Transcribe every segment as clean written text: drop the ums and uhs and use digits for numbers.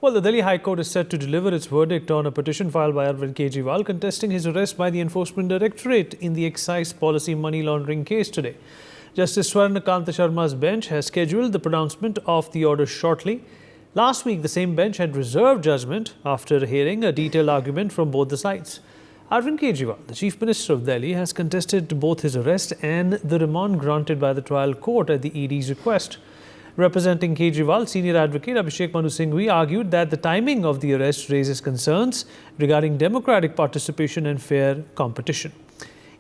Well, the Delhi High Court is set to deliver its verdict on a petition filed by Arvind Kejriwal contesting his arrest by the Enforcement Directorate in the excise policy money laundering case today. Justice Swarnakanta Sharma's bench has scheduled the pronouncement of the order shortly. Last week, the same bench had reserved judgment after hearing a detailed argument from both the sides. Arvind Kejriwal, the Chief Minister of Delhi, has contested both his arrest and the remand granted by the trial court at the ED's request. Representing Kejriwal, senior advocate Abhishek Manu Singhvi argued that the timing of the arrest raises concerns regarding democratic participation and fair competition.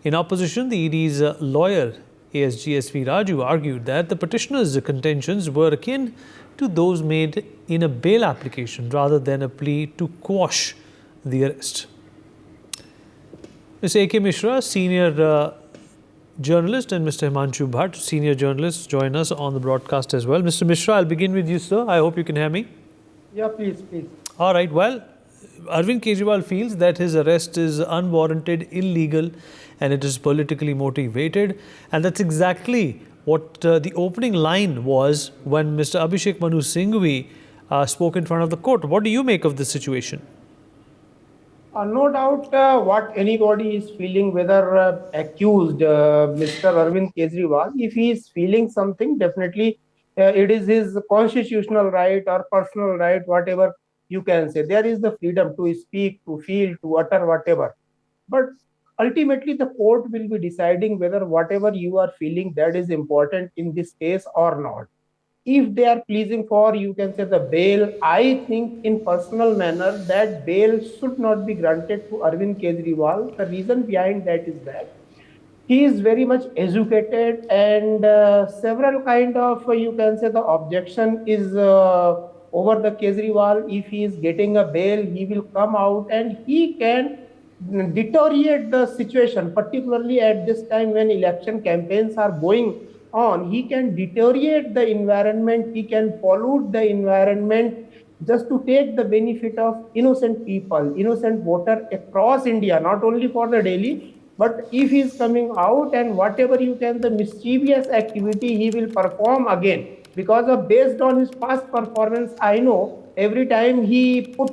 In opposition, the ED's lawyer ASG Raju argued that the petitioner's contentions were akin to those made in a bail application rather than a plea to quash the arrest. Ms. A.K. Mishra, senior journalist, and Mr. Himanshu Bhatt, senior journalist, join us on the broadcast as well. Mr. Mishra, I'll begin with you, sir. I hope you can hear me. Yeah, please. All right. Well, Arvind Kejriwal feels that his arrest is unwarranted, illegal, and it is politically motivated. And that's exactly what the opening line was when Mr. Abhishek Manu Singhvi spoke in front of the court. What do you make of this situation? No doubt what anybody is feeling, whether accused Mr. Arvind Kejriwal, if he is feeling something, definitely it is his constitutional right or personal right, whatever you can say. There is the freedom to speak, to feel, to utter whatever. But ultimately, the court will be deciding whether whatever you are feeling, that is important in this case or not. If they are pleasing for, you can say, the bail, I think in personal manner that bail should not be granted to Arvind Kejriwal. The reason behind that is that he is very much educated, and several kind of, you can say, the objection is over the Kejriwal. If he is getting a bail, he will come out and he can deteriorate the situation, particularly at this time when election campaigns are going on. He can deteriorate the environment, he can pollute the environment just to take the benefit of innocent people, innocent voter across India, not only for the Delhi, but if he is coming out and whatever you can, the mischievous activity he will perform again, because of based on his past performance, I know every time he put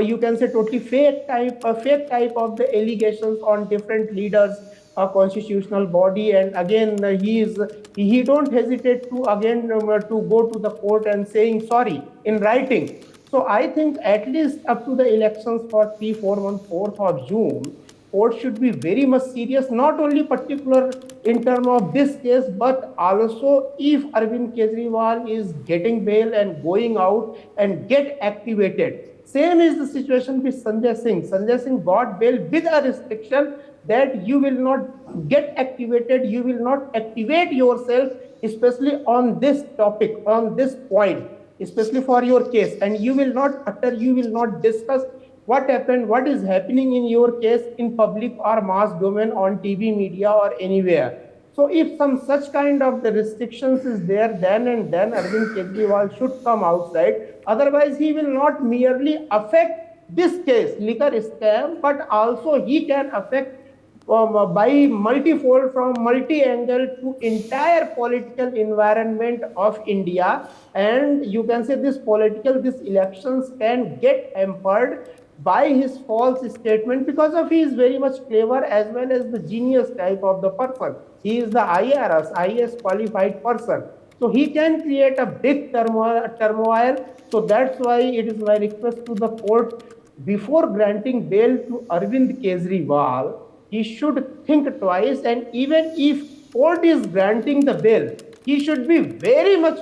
you can say totally fake type of the allegations on different leaders, a constitutional body, and again he don't hesitate to again to go to the court and saying sorry in writing. So I think at least up to the elections for 3, 4 months, 4th of June, court should be very much serious, not only particular in terms of this case, but also if Arvind Kejriwal is getting bail and going out and get activated. Same is the situation with Sanjay Singh. Sanjay Singh got bail with a restriction that you will not get activated, you will not activate yourself, especially on this topic, on this point, especially for your case, and you will not utter, you will not discuss what happened, what is happening in your case in public or mass domain on TV, media, or anywhere. So if some such kind of the restrictions is there, then and then Arvind Kejriwal should come outside. Otherwise, he will not merely affect this case, liquor scam, but also he can affect by multifold, from multi-angle, to entire political environment of India. And you can say these elections can get hampered by his false statement, because of he is very much clever as well as the genius type of the person. He is the IAS qualified person. So he can create a big turmoil. So that's why it is my request to the court, before granting bail to Arvind Kejriwal, he should think twice, and even if court is granting the bail, he should be very much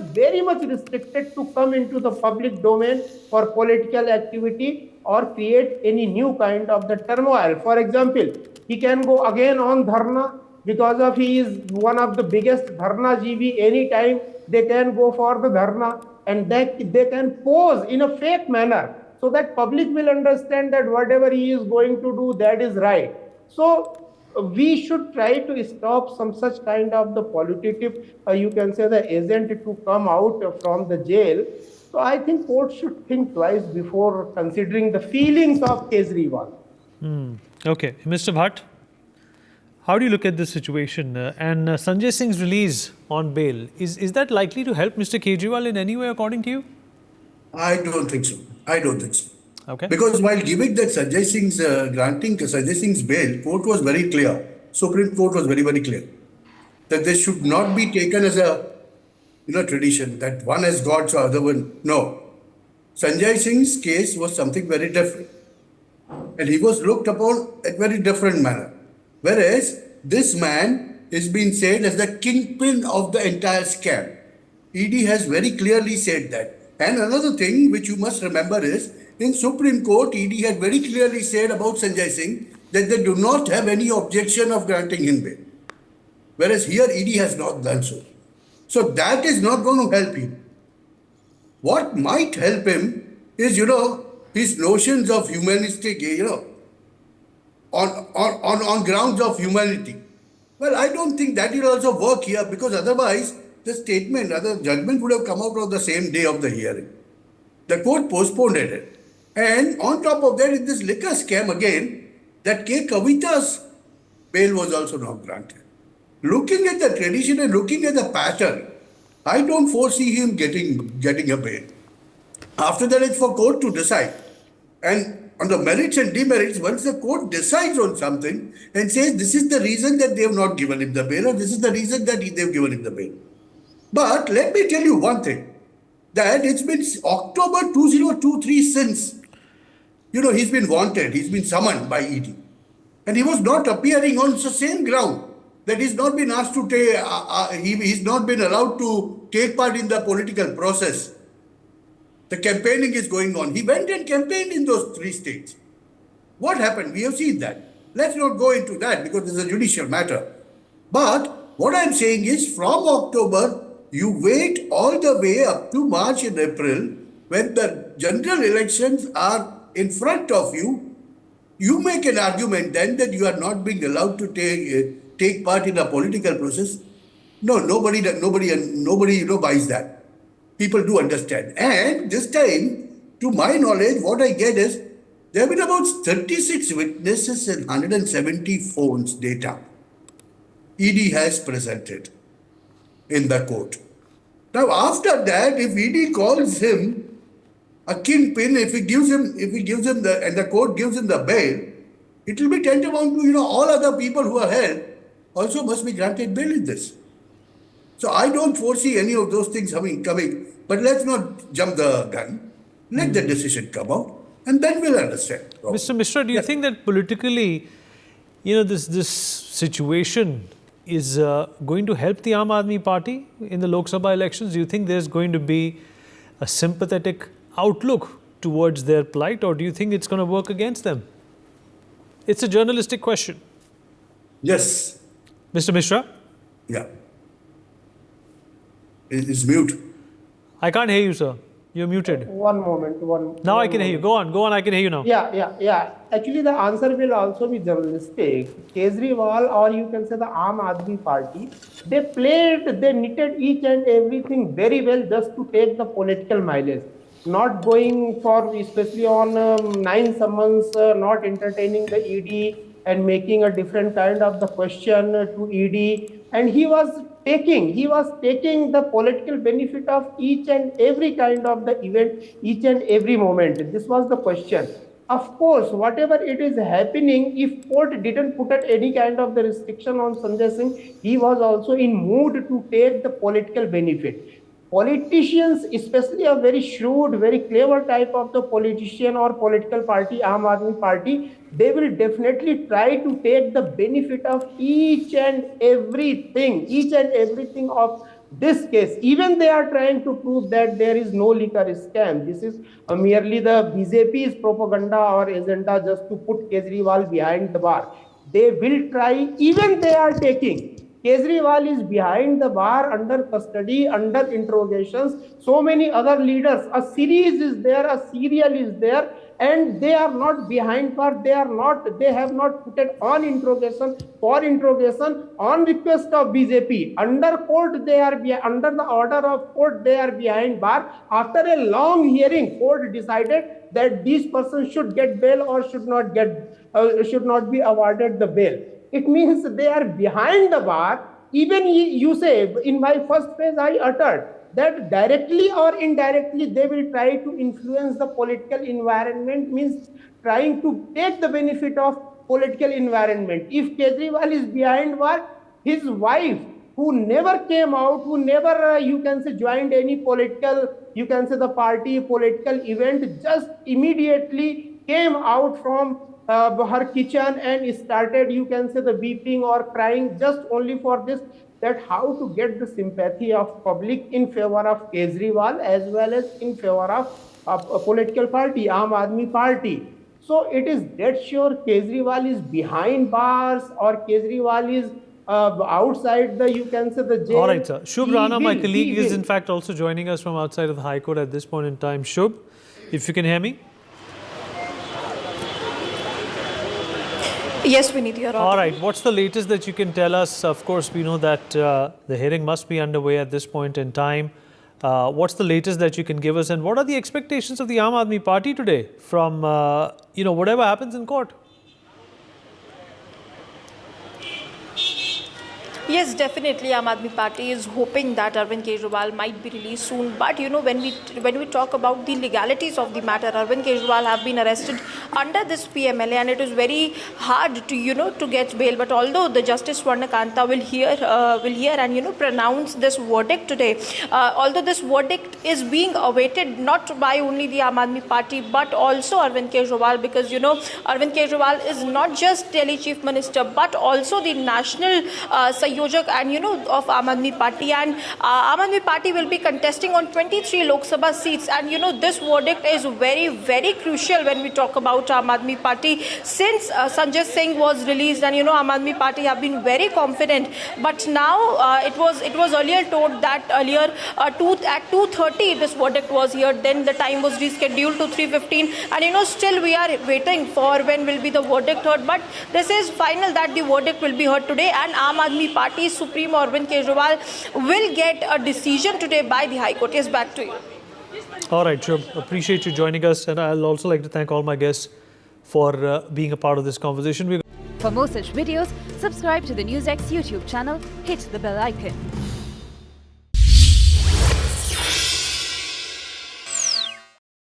restricted to come into the public domain for political activity or create any new kind of the turmoil. For example, he can go again on dharna, because of he is one of the biggest dharna GB. Anytime they can go for the dharna, and they can pose in a fake manner, so that public will understand that whatever he is going to do, that is right. So we should try to stop some such kind of the political, you can say, the agent to come out from the jail. So I think court should think twice before considering the feelings of Kejriwal. Okay. Mr. Bhatt, how do you look at this situation? And Sanjay Singh's release on bail, is that likely to help Mr. Kejriwal in any way, according to you? I don't think so. I don't think so. Okay. Because while giving that Sanjay Singh's, granting Sanjay Singh's bail, court was very clear. Supreme Court was very, very clear that this should not be taken as a tradition that one has got so other one. No. Sanjay Singh's case was something very different. And he was looked upon a very different manner. Whereas this man is being said as the kingpin of the entire scam. ED has very clearly said that. And another thing which you must remember is in Supreme Court, ED had very clearly said about Sanjay Singh that they do not have any objection of granting him bail. Whereas here ED has not done so. So that is not going to help him. What might help him is, his notions of humanistic, on grounds of humanity. Well, I don't think that will also work here because otherwise the judgment would have come out on the same day of the hearing. The court postponed it. And on top of that, in this liquor scam again, that K. Kavita's bail was also not granted. Looking at the tradition and looking at the pattern, I don't foresee him getting a bail. After that, it's for court to decide. And on the merits and demerits, once the court decides on something and says this is the reason that they have not given him the bail or this is the reason that they've given him the bail. But let me tell you one thing, that it's been October 2023 since, he's been wanted, he's been summoned by ED. And he was not appearing on the same ground that he's not been asked to take, he's not been allowed to take part in the political process. The campaigning is going on. He went and campaigned in those 3 states. What happened? We have seen that. Let's not go into that because it's a judicial matter. But what I'm saying is from October, you wait all the way up to March and April when the general elections are in front of you. You make an argument then that you are not being allowed to take part in a political process. No, nobody buys that. People do understand. And this time, to my knowledge, what I get is there have been about 36 witnesses and 170 phones data ED has presented in the court. Now, after that, if ED calls him a kingpin, if he gives him and the court gives him the bail, it will be tantamount to, all other people who are held also must be granted bail in this. So I don't foresee any of those things coming. But let's not jump the gun. Let the decision come out, and then we'll understand. Mr. Mishra, do you think that politically, this situation is going to help the Aam Aadmi Party in the Lok Sabha elections? Do you think there's going to be a sympathetic outlook towards their plight, or do you think it's going to work against them? It's a journalistic question. Yes. Mr. Mishra? Yeah. It's mute. I can't hear you, sir. You're muted. One moment. Now I can hear you. Go on. I can hear you now. Yeah. Actually, the answer will also be journalistic. Kejriwal, or you can say the Aam Aadmi Party, they knitted each and everything very well just to take the political mileage. Not going for, especially on 9 summons, not entertaining the ED and making a different kind of the question to ED. And he was taking the political benefit of each and every kind of the event, each and every moment. This was the question. Of course, whatever it is happening, if court didn't put any kind of the restriction on Sanjay Singh, he was also in mood to take the political benefit. Politicians, especially a very shrewd, very clever type of the politician or political party, Aam Aadmi Party, they will definitely try to take the benefit of each and everything of this case. Even they are trying to prove that there is no liquor scam. This is merely the BJP's propaganda or agenda just to put Kejriwal behind the bar. They will try, even they are taking. Kejriwal is behind the bar, under custody, under interrogations. So many other leaders. A series is there, a serial is there, and they are not behind bar. They have not put it on interrogation, on request of BJP. Under court, they are under the order of court, they are behind bar. After a long hearing, court decided that these persons should get bail or should not be awarded the bail. It means they are behind the bar. Even you say, in my first phase I uttered that directly or indirectly they will try to influence the political environment, means trying to take the benefit of political environment. If Kejriwal is behind war, his wife, who never came out, who never, you can say, joined any political, you can say, the party political event, just immediately came out from her kitchen and started, you can say, the weeping or crying, just only for this, that how to get the sympathy of public in favor of Kejriwal as well as in favor of a political party, Aam Aadmi Party. So it is dead sure Kejriwal is behind bars or Kejriwal is outside the, you can say, the jail. All right, sir. Shubh Rana, my colleague, is in fact also joining us from outside of the High Court at this point in time. Shubh, if you can hear me. Yes, Vineet, you're All right. What's the latest that you can tell us? Of course, we know that the hearing must be underway at this point in time. What's the latest that you can give us, and what are the expectations of the Aam Aadmi Party today from whatever happens in court? Yes, definitely. Aam Aadmi Party is hoping that Arvind Kejriwal might be released soon. But when we talk about the legalities of the matter, Arvind Kejriwal have been arrested under this PMLA, and it is very hard to get bail. But although the Justice Swarnakanta will hear and pronounce this verdict today, although this verdict is being awaited not by only the Aam Aadmi Party but also Arvind Kejriwal, because Arvind Kejriwal is not just Delhi Chief Minister but also the national Sayojak and of Aam Aadmi Party, and Aam Aadmi Party will be contesting on 23 Lok Sabha seats, and this verdict is very, very crucial when we talk about Aam Aadmi Party, since Sanjay Singh was released and Aam Aadmi Party have been very confident, but now it was earlier told that earlier at 2:30 this verdict was heard, then the time was rescheduled to 3:15, and still we are waiting for when will be the verdict heard, but this is final that the verdict will be heard today, and Aam Aadmi Party Supreme Arvind Kejriwal will get a decision today by the High Court. Yes, back to you. All right, Shubh. Appreciate you joining us, and I'll also like to thank all my guests for being a part of this conversation. For more such videos, subscribe to the NewsX YouTube channel, hit the bell icon.